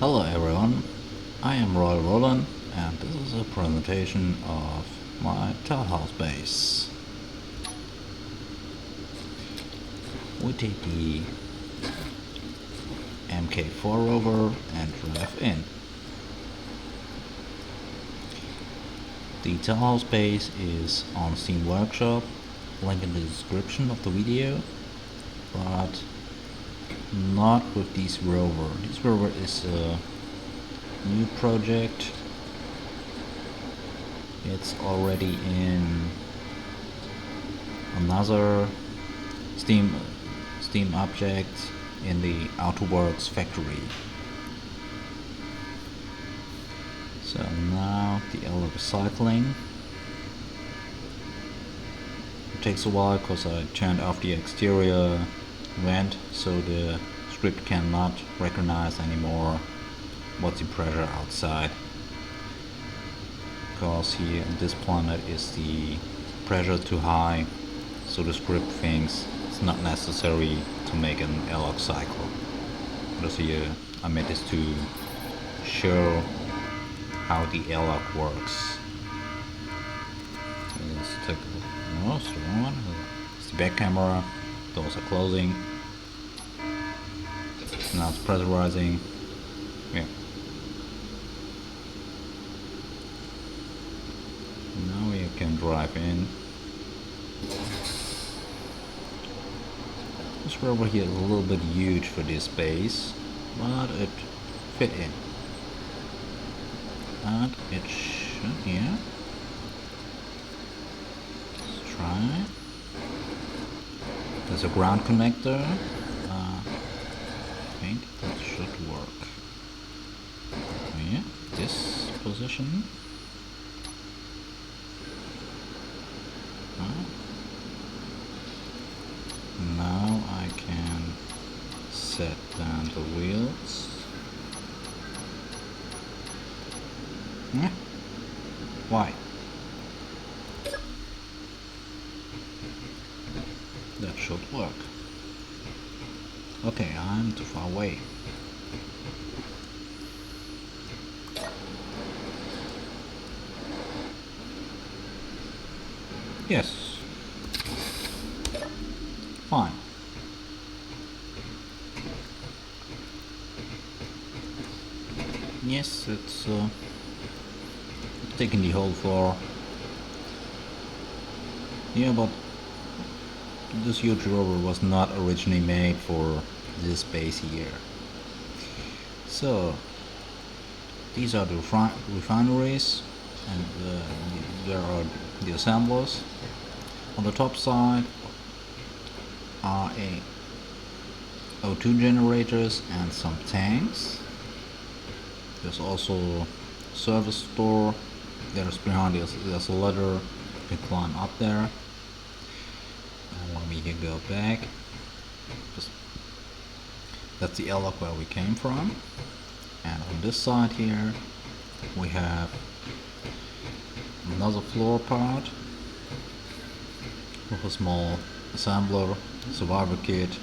Hello everyone, I am Royal Roland and this is a presentation of my Tahlhaus Base. We take the MK4 rover and drive in. The Tahlhaus Base is on Steam Workshop, link in the description of the video, but not with this rover. This rover is a new project. It's already in another Steam object in the AutoWorks factory. So now the Airlock recycling. It takes a while because I turned off the exterior vent, so the script cannot recognize anymore what's the pressure outside, because here on this planet is the pressure too high, so the script thinks it's not necessary to make an airlock cycle. Because here I made this to show how the airlock works. Let's take a look. No, it's the wrong one. It's the back camera. Doors are closing. Now it's pressurizing. Yeah. Now you can drive in. This rover here is a little bit huge for this base, but it fit in. And it should, yeah. Let's try. There's a ground connector. I think that should work. Yeah, this position. Now I can set down the wheels. Yeah. Why? That should work. Okay, I'm too far away. Yes. Fine. Yes, it's taking the whole floor. Yeah, but this huge rover was not originally made for this base here. So these are the refineries, and there are the assemblers. On the top side are O2 generators and some tanks. There's also a service store. There's behind there's a ladder. You can climb up there. And let me go back. That's the airlock where we came from. And on this side here we have another floor part with a small assembler, survivor kit.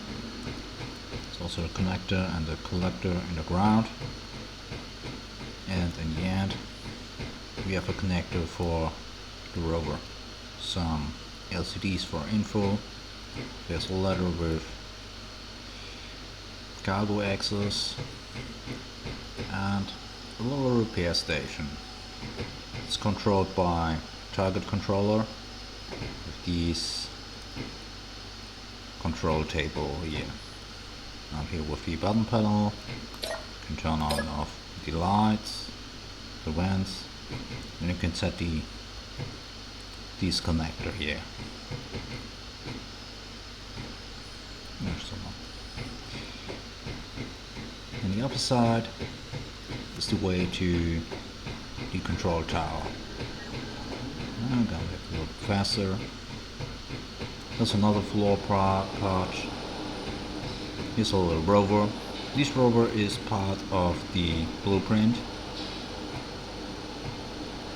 It's also a connector and a collector in the ground. And in the end we have a connector for the rover. Some LCDs for info. There's a ladder with cargo access and a little repair station. It's controlled by target controller with these control table here. I'm here with the button panel. You can turn on and off the lights, the vents, and you can set the disconnector here. There's someone. And the other side is the way to the control tower. I'm gonna make it a little faster. There's another floor part. Here's a little rover. This rover is part of the blueprint.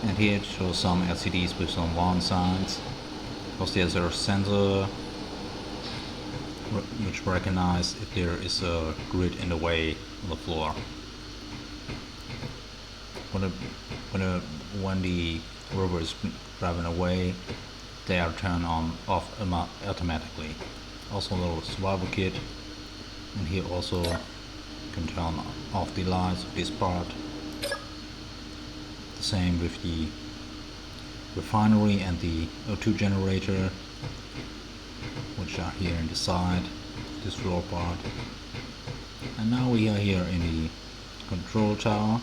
And here it shows some LCDs with some warning signs. Because there's a sensor which recognize if there is a grid in the way on the floor. when the rover is driving away, they are turned on off automatically. Also a little survival kit, and here also can turn off the lights of this part. The same with the refinery and the O2 generator, which are here in the side, this floor part. And now we are here in the control tower.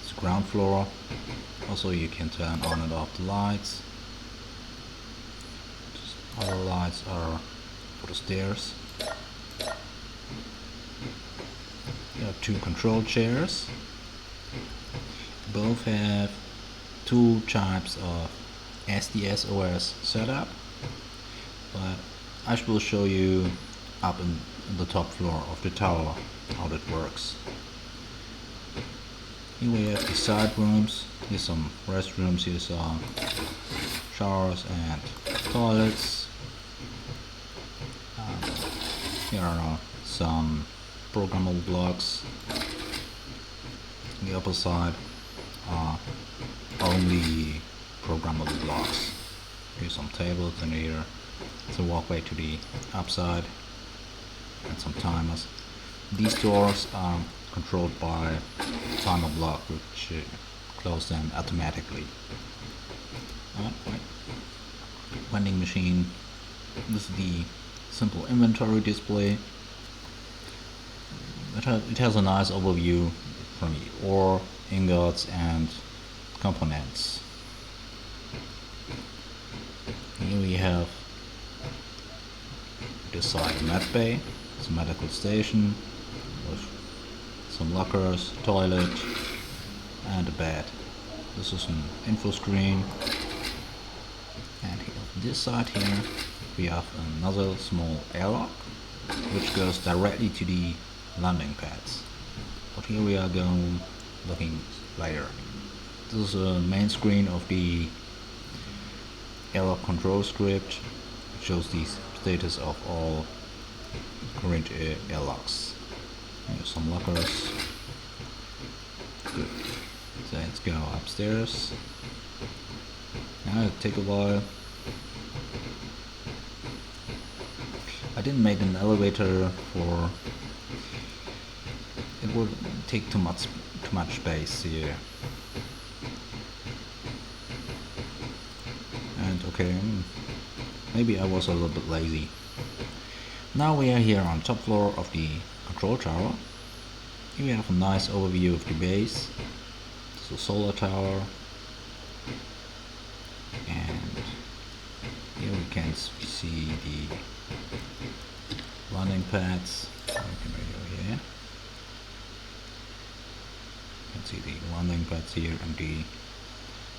It's ground floor. Also you can turn on and off the lights. Other lights are for the stairs. There are two control chairs. Both have two types of SDS-OS setup, but I will show you up in the top floor of the tower how that works. Here we have the side rooms. Here's some restrooms, here's some showers and toilets. Here are some programmable blocks. On the upper side are only programmable blocks. Here's some tables, and here it's a walkway to the upside and some timers. These doors are controlled by a timer block which close them automatically. Vending machine. This is the simple inventory display. It has a nice overview from the ore, ingots and components. Here we have this side a med bay. It's a medical station with some lockers, toilet and a bed. This is an info screen. And here, on this side here we have another small airlock which goes directly to the landing pads. But here we are looking later. This is a main screen of the airlock control script. It shows the status of all current airlocks. Here's some lockers. Good. So let's go upstairs. Now it'll take a while. I didn't make an elevator for it would take too much space here. And okay, maybe I was a little bit lazy. Now we are here on top floor of the control tower. Here we have a nice overview of the base. This is a solar tower. And here we can see the landing pads. Here. You can see the landing pads here and the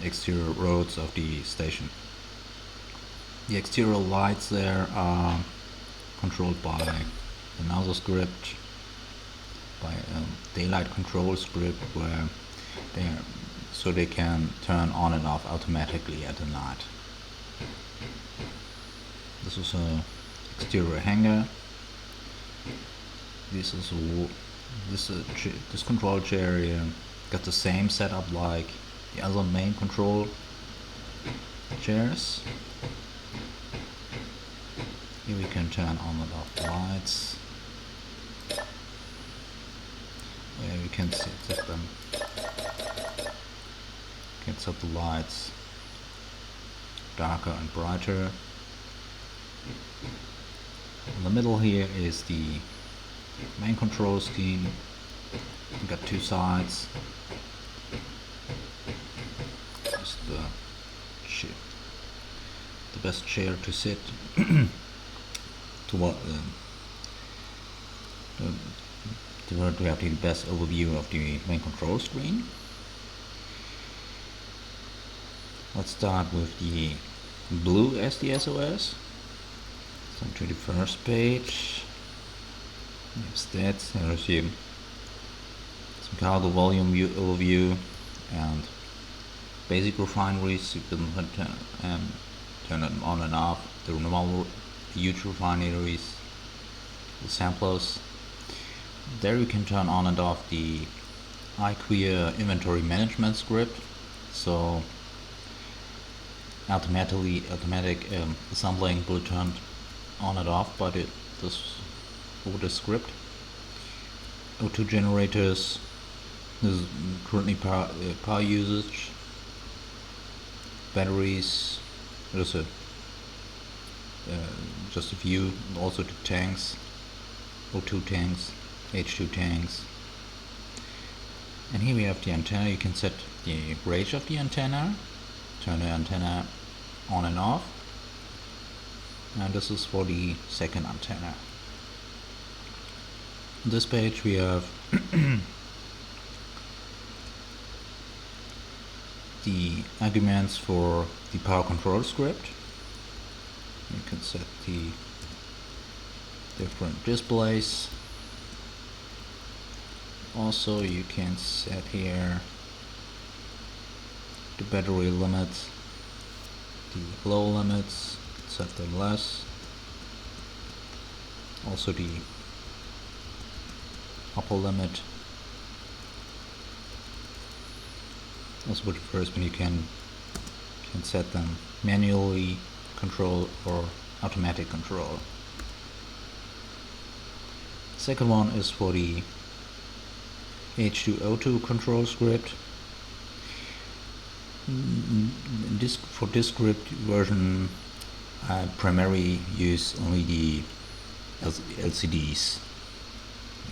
exterior roads of the station. The exterior lights there are controlled by another script, by a daylight control script where they can turn on and off automatically at the night. This is a exterior hangar. This control chair here got the same setup like the other main control chairs. Here we can turn on and off the lights. Where we can set them. Can set the lights darker and brighter. In the middle here is the main control scheme. We've got two sides. Just the best chair to sit to have the best overview of the main control screen. Let's start with the blue SDS-OS. So to the first page. There's stats. There's some cargo volume overview and basic refineries. You can turn them on and off. The normal huge refineries, the samplers. There you can turn on and off the iQueer inventory management script. So automatic assembling will turn on and off by over the script. O2 generators. This is currently power usage. Batteries. There's just a few. Also the tanks. O2 tanks, H2 tanks. And here we have the antenna. You can set the range of the antenna, turn the antenna on and off, and this is for the second antenna. On this page we have the arguments for the power control script. You can set the different displays. Also you can set here the battery limits, the low limits, set them less. Also the upper limit. Also with the first one you can set them manually control or automatic control. Second one is for the H2O2 control script. For this script version I primarily use only the LCDs.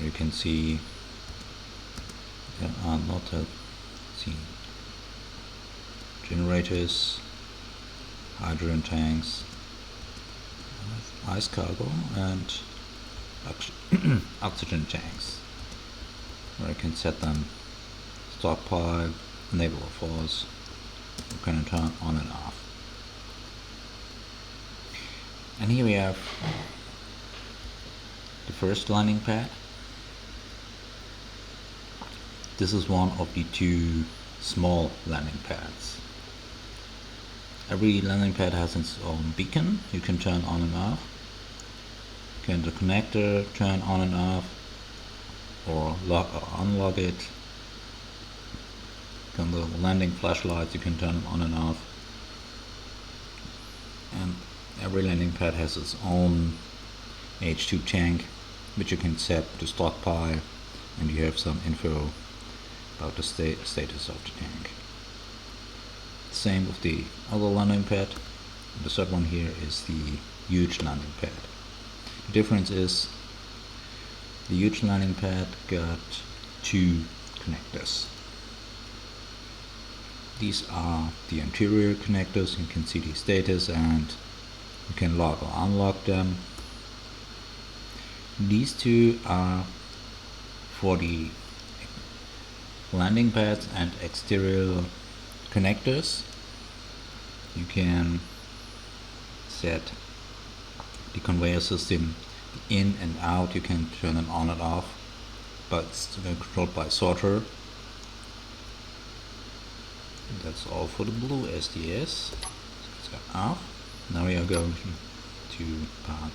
You can see there are not generators, hydrogen tanks, ice cargo, and oxygen tanks, where I can set them stockpile, enable or false. You can turn on and off. And here we have the first landing pad. This is one of the two small landing pads. Every landing pad has its own beacon. You can turn on and off. You can the connector turn on and off, or lock or unlock it. Then the landing flashlights you can turn on and off. And every landing pad has its own H2 tank, which you can set to stockpile, and you have some info about the status of the tank. Same with the other landing pad. The third one here is the huge landing pad. The difference is the huge landing pad got two connectors. These are the interior connectors. You can see the status and you can lock or unlock them. These two are for the landing pads and exterior connectors. You can set the conveyor system in and out. You can turn them on and off, but it's controlled by sorter. That's all for the blue SDS. So off. Now we are going to part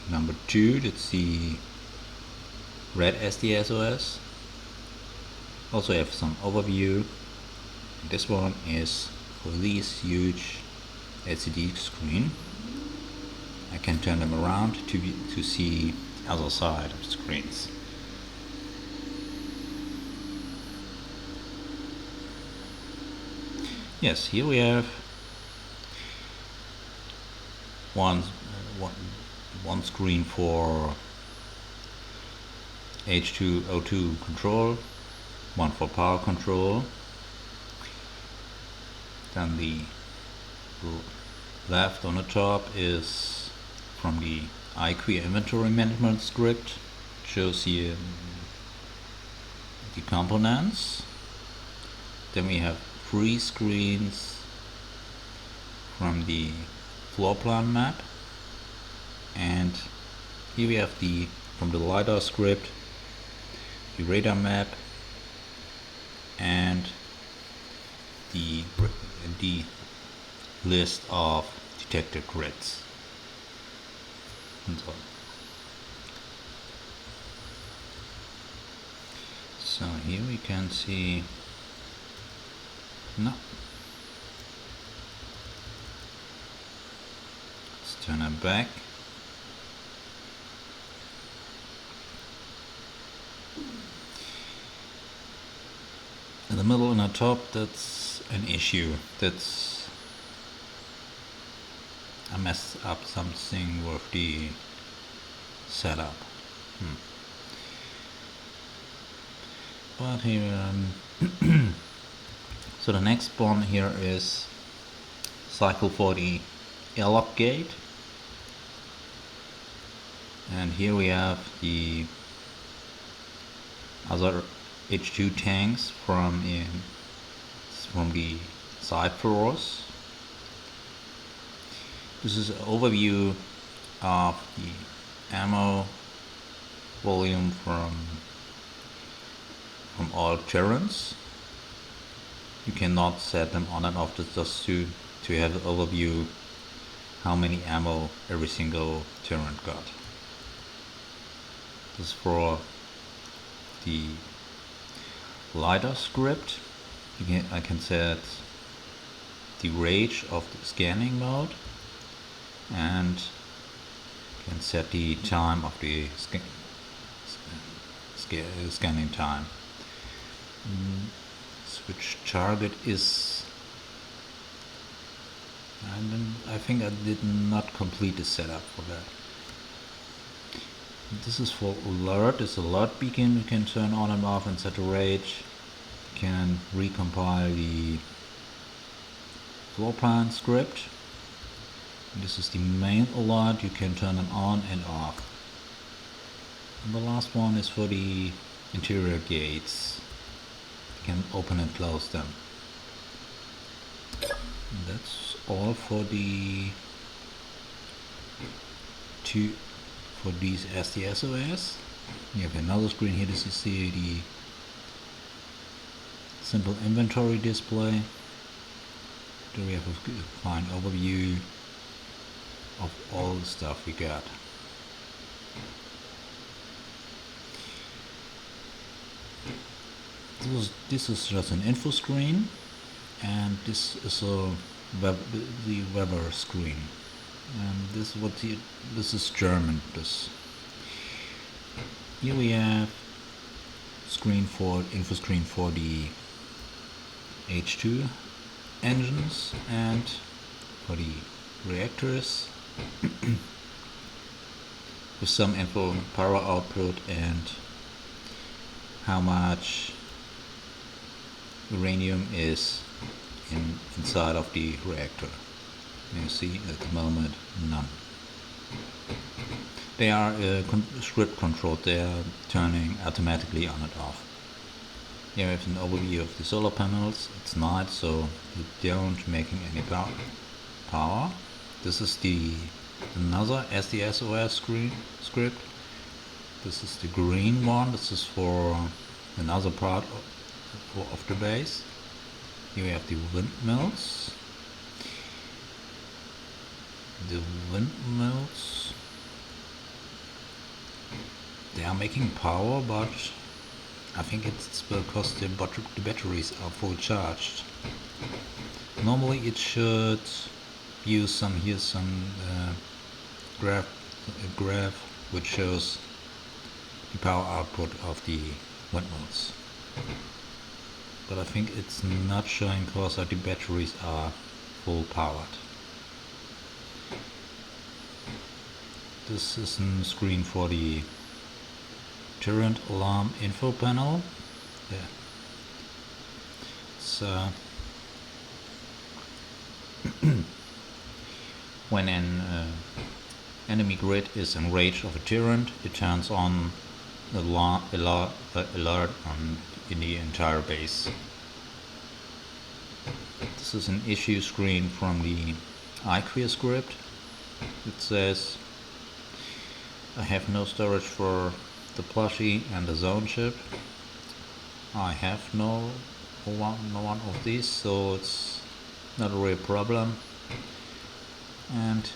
number 2. That's the red SDS-OS. Also have some overview. This one is for these huge LCD screen. I can turn them around to see other side of screens. Yes, here we have one screen for H2O2 control, one for power control. Then the left on the top is from the iQueer inventory management script. Shows here the components. Then we have 3 screens from the floor plan map, and here we have from the LiDAR script, the radar map, and the list of detected grids. And So here we can see, no, let's turn it back. In the middle and the top, that's an issue. That's, I messed up something with the setup. But here, so the next one here is cycle for the Airlock Gate, and here we have the other H2 tanks from the side floors. This is an overview of the ammo volume from all turrets. You cannot set them on and off, just to have an overview how many ammo every single turret got. This is for the LiDAR script. I can set the range of the scanning mode and can set the time of the scanning time. Switch target is, I think I did not complete the setup for that. This is for alert. This alert beacon you can turn on and off and set the range. You can recompile the floor plan script. This is the main alert. You can turn it on and off. And the last one is for the interior gates. You can open and close them. And that's all for these SDS-OS. You have another screen here. This is the simple inventory display. There we have a fine overview of all the stuff we got. This is just an info screen, and this is the weather screen. And this is German. Here we have info screen for the H2 engines and for the reactors with some info on power output and how much uranium is inside of the reactor. You see at the moment none. They are script controlled. They are turning automatically on and off. Here we have an overview of the solar panels. It's night, so you don't making any power. This is another SDS-OS script. This is the green one. This is for another part of the base. Here we have the windmills. They are making power, but I think it's because the batteries are full charged. Normally it should use some graph which shows the power output of the windmills. But I think it's not showing because the batteries are full powered. This is a screen for the turret alarm info panel. Yeah. So when an enemy grid is in range of a turret, it turns on alert in the entire base. This is an issue screen from the iClear script. It says, I have no storage for the plushie and the zone chip. I have no one of these, so it's not a real problem. And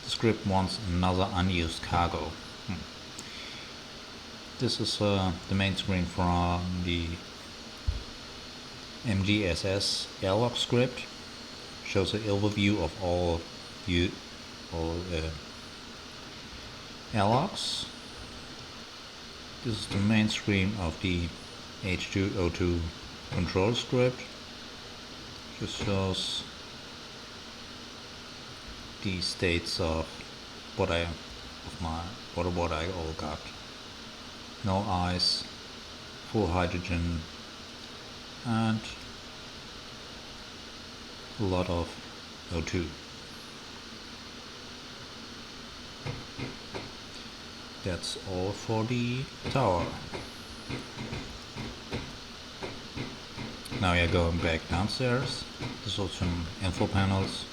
the script wants another unused cargo. This is the main screen from the MGSS Airlock script. Shows an overview of all airlocks. This is the main screen of the H2O2 control script. Just shows the states of what I all got. No ice, full hydrogen, and a lot of O2. That's all for the tower. Now we are going back downstairs. There's also some info panels.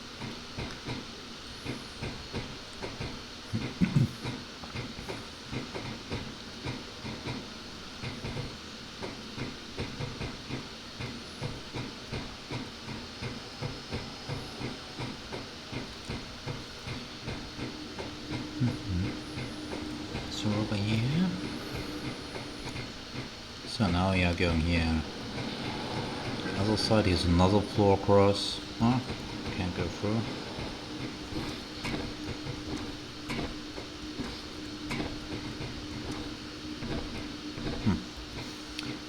So over here. So now we are going here. The other side is another floor cross. Oh, can't go through.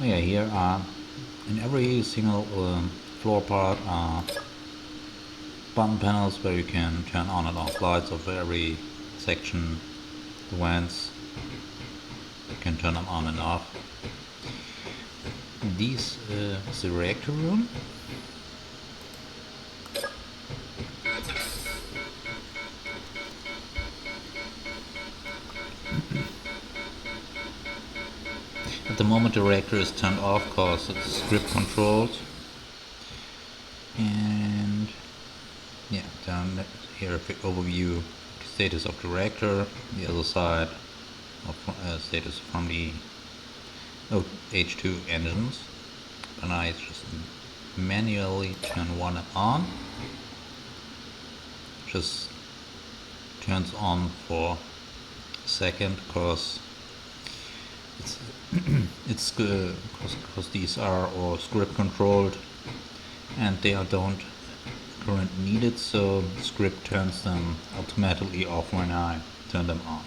Oh yeah, here are in every single floor part are button panels where you can turn on and off lights of every section. The vents, you can turn them on and off. This is the reactor room. At the moment the reactor is turned off because it's script controlled. And yeah, down here overview status of the reactor, the other side of status from the H2 engines. And I just manually turn one on. Just turns on for a second because it's because these are all script controlled and they don't currently needed, so the script turns them automatically off when I turn them on.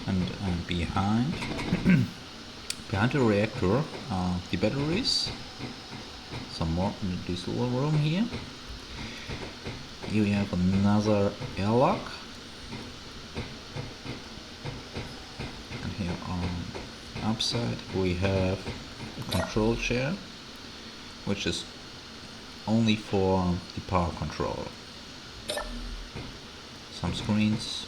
And behind the reactor are the batteries. Some more in this little room here. Here we have another airlock. And here on the upside we have a control chair, which is only for the power control. Some screens.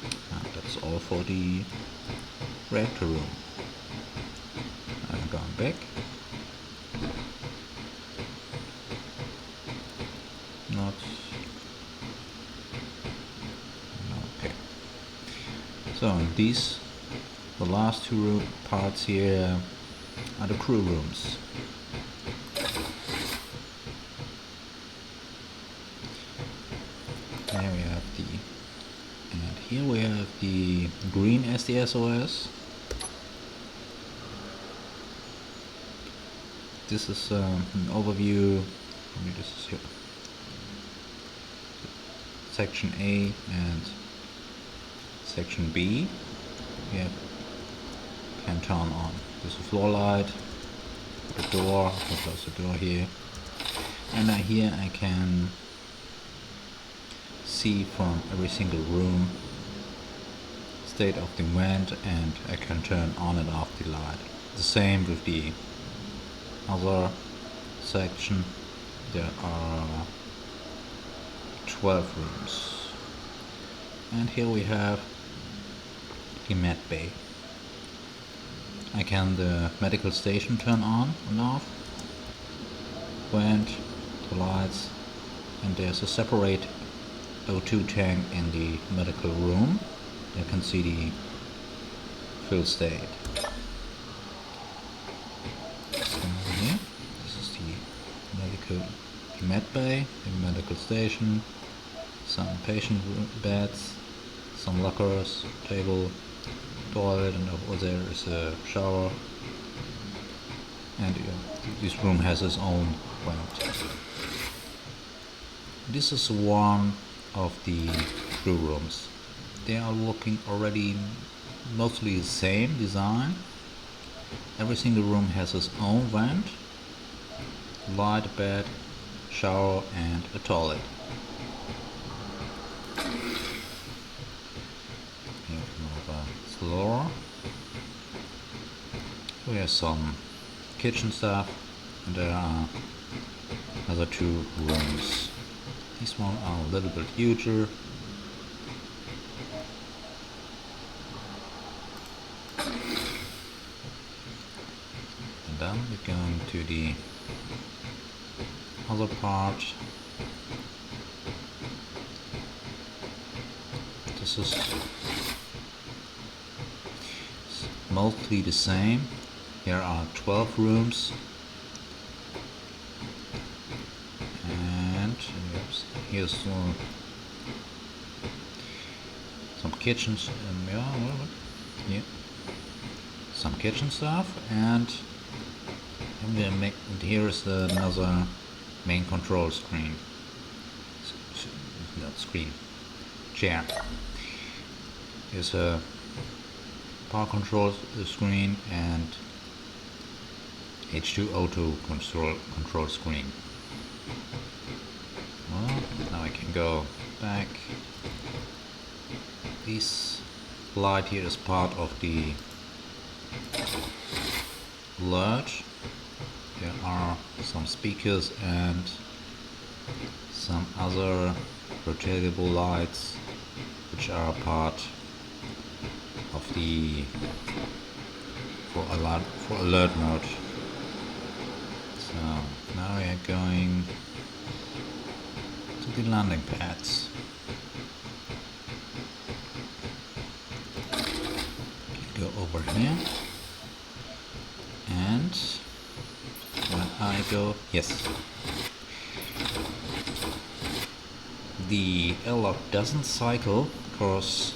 And that's all for the reactor room. I'm going back. Not okay. So these, the last two parts here, are the crew rooms. There we have and here we have the green SDS-OS. This is an overview. This is here. Section A and Section B. We can turn on. There's a floor light, the door. I can close the door here, and here I can see from every single room state of the vent, and I can turn on and off the light. The same with the other section. There are 12 rooms, and here we have the med bay. I can the medical station turn on and off, vent, the lights, and there's a separate O2 tank in the medical room. You can see the fill state. Here, this is the medical med bay, the medical station, some patient beds, some lockers, table, toilet, and over there is a shower, and this room has its own vent. This is one of the brew rooms. They are looking already mostly the same design. Every single room has its own vent, light, bed, shower, and a toilet. Floor. We have some kitchen stuff, and there are other two rooms. These ones are a little bit huger. And then we're going to the other part. This is mostly the same. Here are 12 rooms, and here's some kitchens, some kitchen stuff, and here is another main control screen. Not screen, chair. Here's a power control screen and H2 auto control screen. Well, now I can go back. This light here is part of the alert. There are some speakers and some other rotatable lights which are part of the for alert mode. So now we are going to the landing pads. Go over here, and when I go, yes, the airlock doesn't cycle because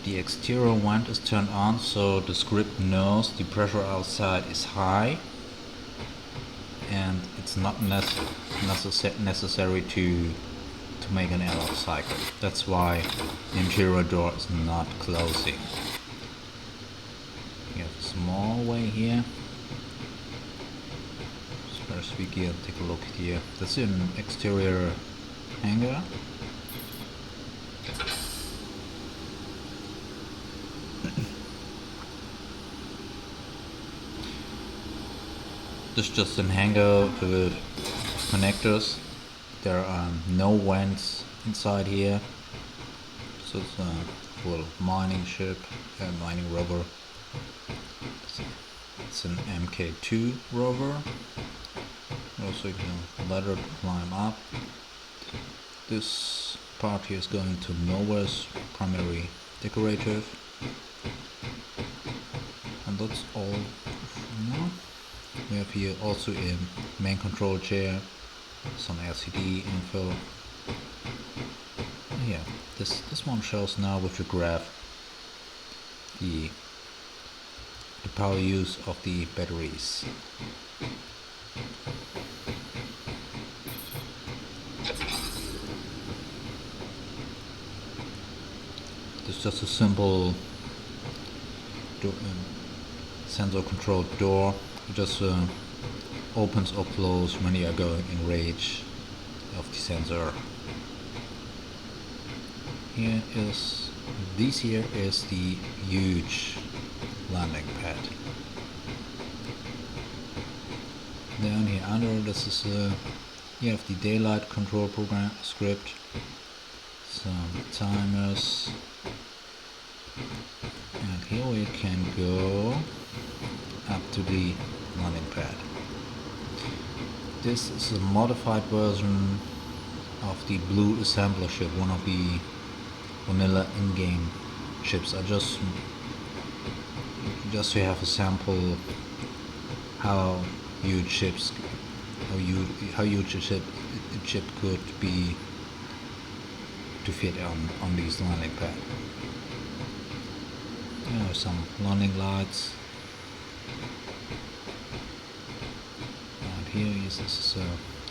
the exterior vent is turned on, so the script knows the pressure outside is high, and it's not necessary to make an airlock cycle. That's why the interior door is not closing. We have a small way here. First we can take a look here. That's an exterior hangar. This is just an hangar with connectors. There are no vents inside here. So it's a little mining ship, mining rover. It's an Mk2 rover. Also, you can ladder to climb up. This part here is going to Nova's primary decorative, and that's all for now. We have here also a main control chair, some LCD info. Yeah, this one shows now with the graph the power use of the batteries. It's just a simple sensor controlled door. It just opens or closes when you are going in range of the sensor. This here is the huge landing pad. Down here under, this is you have the daylight control program script, some timers, and here we can go up to the landing pad. This is a modified version of the Blue assembler ship, one of the vanilla in-game chips. I just to have a sample how huge a chip could be to fit on these landing pad. There are some landing lights. And here is this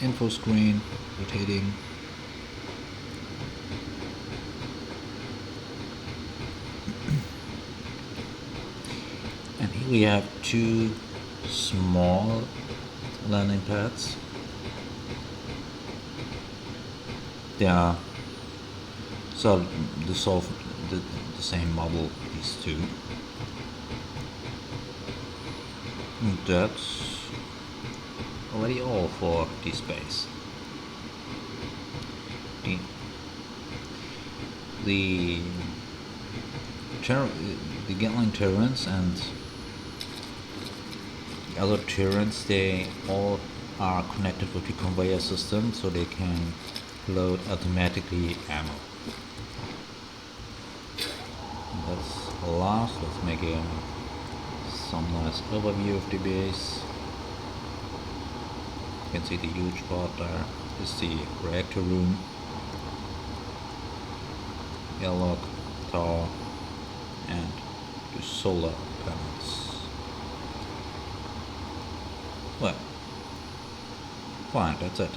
info screen rotating. And here we have two small landing pads. They are so the same model, these two. And that's already all for this base. The Gatling turrets and the other turrets, they all are connected with the conveyor system, so they can load automatically ammo. And that's the last. Let's make some nice overview of the base. You can see the huge part there. This is the reactor room, airlock tower, and the solar panels. Well, fine, that's it.